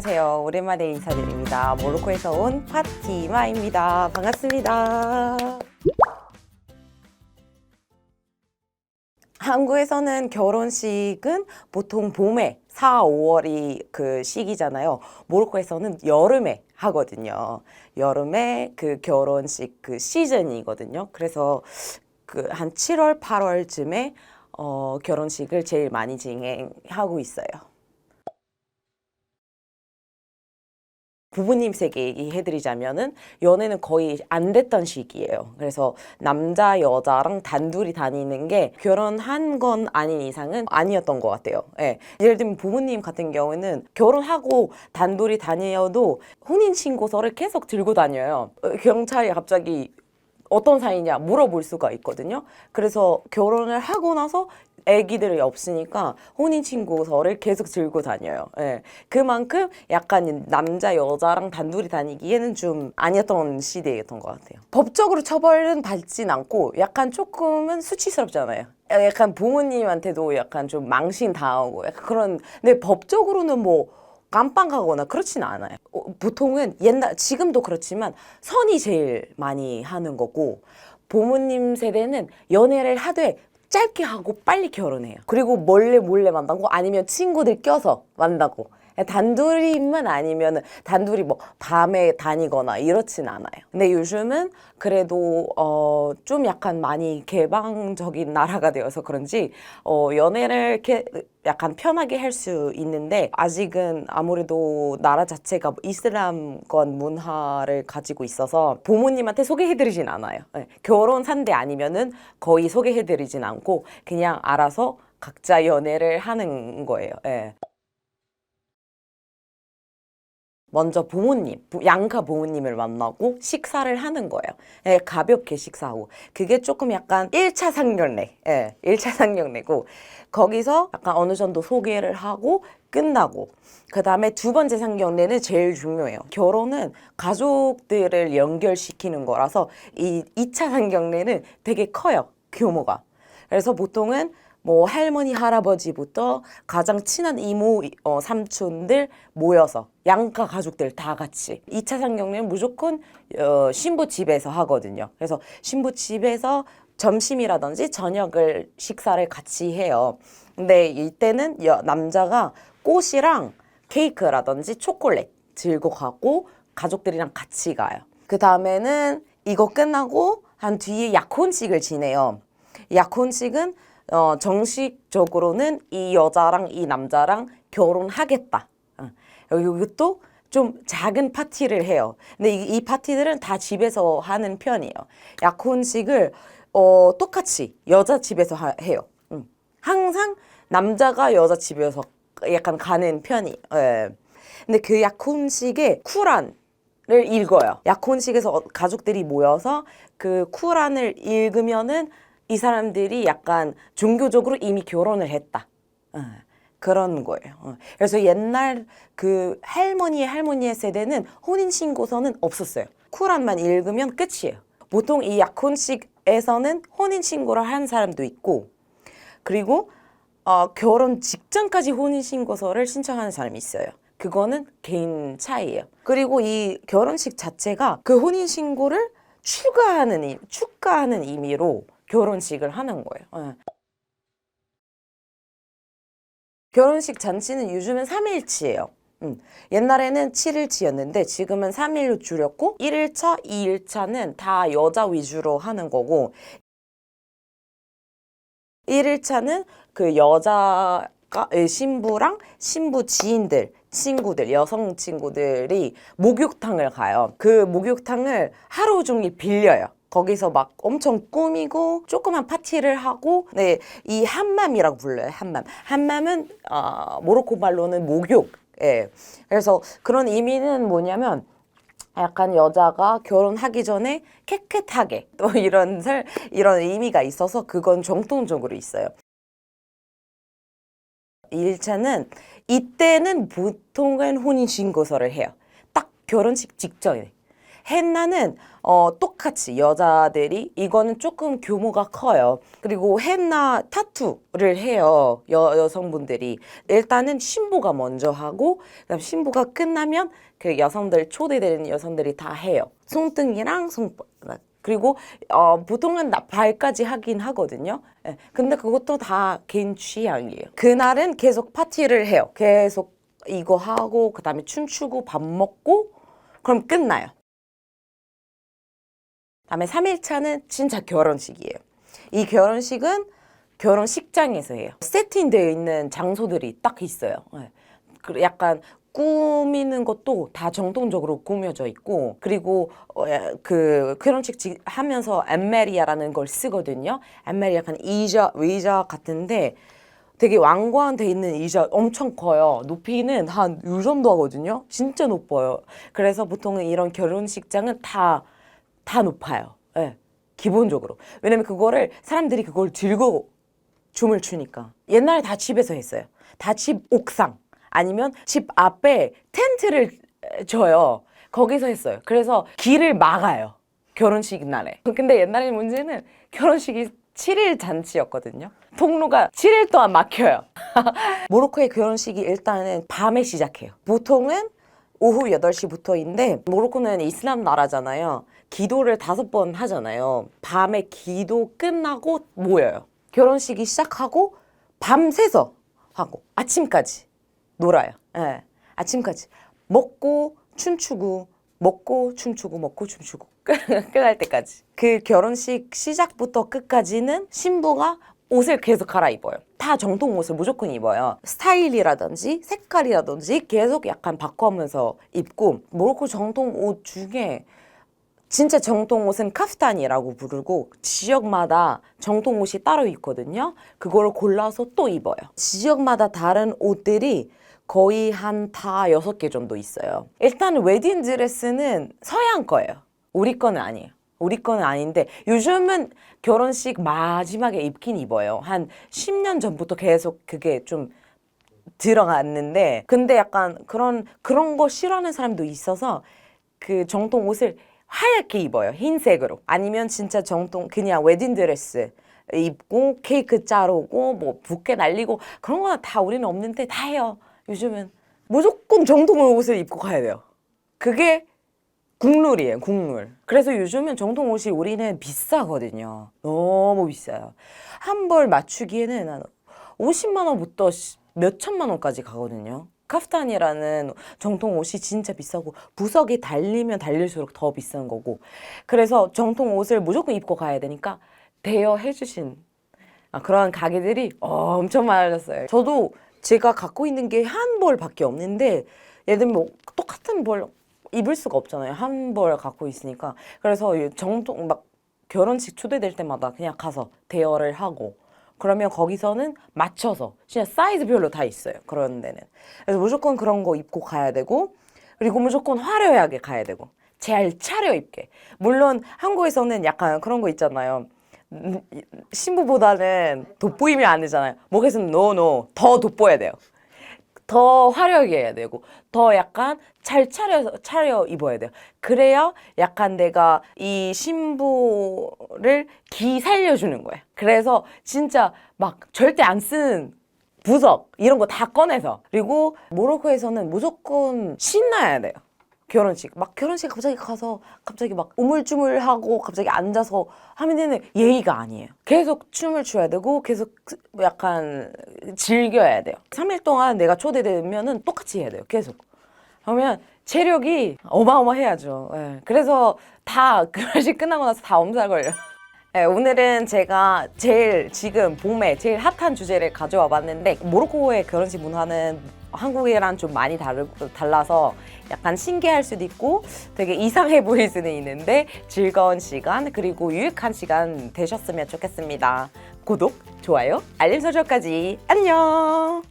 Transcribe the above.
안녕하세요. 오랜만에 인사드립니다. 모로코에서 온 파티마입니다. 반갑습니다. 한국에서는 결혼식은 보통 봄에 4, 5월이 그 시기잖아요. 모로코에서는 여름에 하거든요. 여름에 그 결혼식 그 시즌이거든요. 그래서 그 한 7월, 8월쯤에 결혼식을 제일 많이 진행하고 있어요. 부모님 세계 얘기해드리자면은 연애는 거의 안 됐던 시기예요. 그래서 남자 여자랑 단둘이 다니는 게 결혼한 건 아닌 이상은 아니었던 것 같아요. 예. 예를 들면 부모님 같은 경우는 결혼하고 단둘이 다녀도 혼인신고서를 계속 들고 다녀요. 경찰이 갑자기 어떤 사이냐 물어볼 수가 있거든요. 그래서 결혼을 하고 나서 아기들이 없으니까 혼인신고서를 계속 들고 다녀요. 예. 그만큼 약간 남자 여자랑 단둘이 다니기에는 좀 아니었던 시대였던 것 같아요. 법적으로 처벌은 받진 않고 약간 조금은 수치스럽잖아요. 약간 부모님한테도 약간 좀 망신 당하고 약간 그런. 근데 법적으로는 뭐 깜빵하거나 그렇진 않아요. 보통은 지금도 그렇지만 선이 제일 많이 하는 거고, 부모님 세대는 연애를 하되 짧게 하고 빨리 결혼해요. 그리고 몰래 몰래 만나고 아니면 친구들 껴서 만나고. 단둘이만 아니면 단둘이 뭐 밤에 다니거나 이렇진 않아요. 근데 요즘은 그래도 좀 약간 많이 개방적인 나라가 되어서 그런지 연애를 이렇게 약간 편하게 할 수 있는데, 아직은 아무래도 나라 자체가 이슬람권 문화를 가지고 있어서 부모님한테 소개해드리진 않아요. 네. 결혼 산대 아니면은 거의 소개해드리진 않고 그냥 알아서 각자 연애를 하는 거예요. 네. 먼저 양가 부모님을 만나고 식사를 하는 거예요. 예, 가볍게 식사하고. 그게 조금 약간 1차 상견례. 예, 1차 상견례고, 거기서 약간 어느 정도 소개를 하고 끝나고, 그 다음에 두 번째 상견례는 제일 중요해요. 결혼은 가족들을 연결시키는 거라서 이 2차 상견례는 되게 커요, 규모가. 그래서 보통은 뭐 할머니, 할아버지부터 가장 친한 이모, 삼촌들 모여서 양가 가족들 다 같이 2차 상견례는 무조건 신부 집에서 하거든요. 그래서 신부 집에서 점심이라든지 저녁을 식사를 같이 해요. 근데 이때는 남자가 꽃이랑 케이크라든지 초콜릿 들고 가고 가족들이랑 같이 가요. 그 다음에는 이거 끝나고 한 뒤에 약혼식을 지내요. 약혼식은 정식적으로는 이 여자랑 이 남자랑 결혼하겠다. 여기 또 좀 작은 파티를 해요. 근데 이 파티들은 다 집에서 하는 편이에요. 약혼식을 똑같이 여자 집에서 해요. 항상 남자가 여자 집에서 약간 가는 편이에요. 예. 근데 그 약혼식에 쿠란을 읽어요. 약혼식에서 가족들이 모여서 그 쿠란을 읽으면은 이 사람들이 약간 종교적으로 이미 결혼을 했다. 그런 거예요. 그래서 옛날 그 할머니의 세대는 혼인신고서는 없었어요. 쿠란만 읽으면 끝이에요. 보통 이 약혼식에서는 혼인신고를 한 사람도 있고, 그리고 결혼 직전까지 혼인신고서를 신청하는 사람이 있어요. 그거는 개인 차이예요. 그리고 이 결혼식 자체가 그 혼인신고를 축하하는 의미로 결혼식을 하는 거예요. 결혼식 잔치는 요즘은 3일치예요. 옛날에는 7일치였는데 지금은 3일로 줄였고, 1일차, 2일차는 다 여자 위주로 하는 거고, 1일차는 그 신부랑 신부 지인들, 친구들, 여성 친구들이 목욕탕을 가요. 그 목욕탕을 하루 종일 빌려요. 거기서 막 엄청 꾸미고 조그만 파티를 하고, 네, 이 함맘이라고 불러요. 함맘은 모로코 말로는 목욕. 예. 그래서 그런 의미는 뭐냐면, 약간 여자가 결혼하기 전에 깨끗하게 또 이런 의미가 있어서 그건 정통적으로 있어요. 1차는 이때는 보통은 혼인신고서를 해요. 딱 결혼식 직전에. 헨나는 똑같이 여자들이 이거는 조금 규모가 커요. 그리고 헨나 타투를 해요. 여성분들이 일단은 신부가 먼저 하고 그다음 신부가 끝나면 그 여성들 초대되는 여성들이 다 해요. 손등이랑 그리고 보통은 발까지 하긴 하거든요. 예, 근데 그것도 다 개인 취향이에요. 그날은 계속 파티를 해요. 계속 이거 하고 그다음에 춤추고 밥 먹고 그럼 끝나요. 다음에 3일차는 진짜 결혼식이에요. 이 결혼식은 결혼식장에서 해요. 세팅되어 있는 장소들이 딱 있어요. 네. 약간 꾸미는 것도 다 정통적으로 꾸며져 있고 그리고 그 결혼식 하면서 엠메리아라는 걸 쓰거든요. 엠메리아 약간 의자 같은데 되게 왕관돼 있는 의자 엄청 커요. 높이는 한 이 정도 하거든요. 진짜 높아요. 그래서 보통은 이런 결혼식장은 다 높아요. 네, 기본적으로. 왜냐면 그거를 사람들이 그걸 들고 춤을 추니까. 옛날에 다 집에서 했어요. 다 집 옥상 아니면 집 앞에 텐트를 줘요. 거기서 했어요. 그래서 길을 막아요. 결혼식 날에. 근데 옛날에 문제는 결혼식이 7일 잔치였거든요. 통로가 7일 동안 막혀요. 모로코의 결혼식이 일단은 밤에 시작해요. 보통은 오후 8시부터인데 모로코는 이슬람 나라잖아요. 기도를 5번 하잖아요. 밤에 기도 끝나고 모여요. 결혼식이 시작하고 밤새서 하고 아침까지 놀아요. 네. 아침까지 먹고 춤추고 먹고 춤추고 먹고 춤추고 끝날 때까지. 그 결혼식 시작부터 끝까지는 신부가 옷을 계속 갈아입어요. 다 정통 옷을 무조건 입어요. 스타일이라든지 색깔이라든지 계속 약간 바꿔가면서 입고 모로코 정통 옷 중에 진짜 정통 옷은 카프탄이라고 부르고 지역마다 정통 옷이 따로 있거든요. 그걸 골라서 또 입어요. 지역마다 다른 옷들이 거의 한 다 6개 정도 있어요. 일단 웨딩 드레스는 서양 거예요. 우리 거는 아니에요. 우리 거는 아닌데 요즘은 결혼식 마지막에 입긴 입어요. 한 10년 전부터 계속 그게 좀 들어갔는데 근데 약간 그런 거 싫어하는 사람도 있어서 그 정통 옷을 하얗게 입어요. 흰색으로. 아니면 진짜 정통 그냥 웨딩드레스 입고 케이크 자르고 뭐 부케 날리고 그런 거는 다 우리는 없는데 다 해요. 요즘은 무조건 정통 옷을 입고 가야 돼요. 그게 국룰이에요. 국룰. 그래서 요즘은 정통 옷이 우리는 비싸거든요. 너무 비싸요. 한 벌 맞추기에는 한 50만 원부터 몇 천만 원까지 가거든요. 카프탄이라는 정통 옷이 진짜 비싸고 부석이 달리면 달릴수록 더 비싼 거고 그래서 정통 옷을 무조건 입고 가야 되니까 대여해 주신 그런 가게들이 엄청 많아졌어요. 저도 제가 갖고 있는 게 한 벌밖에 없는데 예를 들면 뭐 똑같은 벌 입을 수가 없잖아요. 한 벌 갖고 있으니까. 그래서 정통 막 결혼식 초대될 때마다 그냥 가서 대여를 하고 그러면 거기서는 맞춰서 진짜 사이즈별로 다 있어요. 그런 데는. 그래서 무조건 그런 거 입고 가야 되고 그리고 무조건 화려하게 가야 되고 잘 차려입게. 물론 한국에서는 약간 그런 거 있잖아요. 신부보다는 돋보이면 안 되잖아요. 목에서는 더 돋보여야 돼요. 더 화려하게 해야 되고 더 약간 잘 차려 입어야 돼요. 그래야 약간 내가 이 신부를 살려주는 거예요. 그래서 진짜 막 절대 안 쓰는 부석 이런 거 다 꺼내서 그리고 모로코에서는 무조건 신나야 돼요. 결혼식 갑자기 가서 갑자기 막 우물쭈물하고 갑자기 앉아서 하면 되는 예의가 아니에요. 계속 춤을 춰야 되고 계속 약간 즐겨야 돼요. 3일 동안 내가 초대되면은 똑같이 해야 돼요. 계속. 그러면 체력이 어마어마해야죠. 네. 그래서 다 결혼식 끝나고 나서 다 엄살 걸려요. 네, 오늘은 제가 지금 봄에 제일 핫한 주제를 가져와 봤는데 모로코의 결혼식 문화는 한국이랑 좀 많이 달라서 약간 신기할 수도 있고 되게 이상해 보일 수는 있는데 즐거운 시간 그리고 유익한 시간 되셨으면 좋겠습니다. 구독, 좋아요, 알림 설정까지 안녕!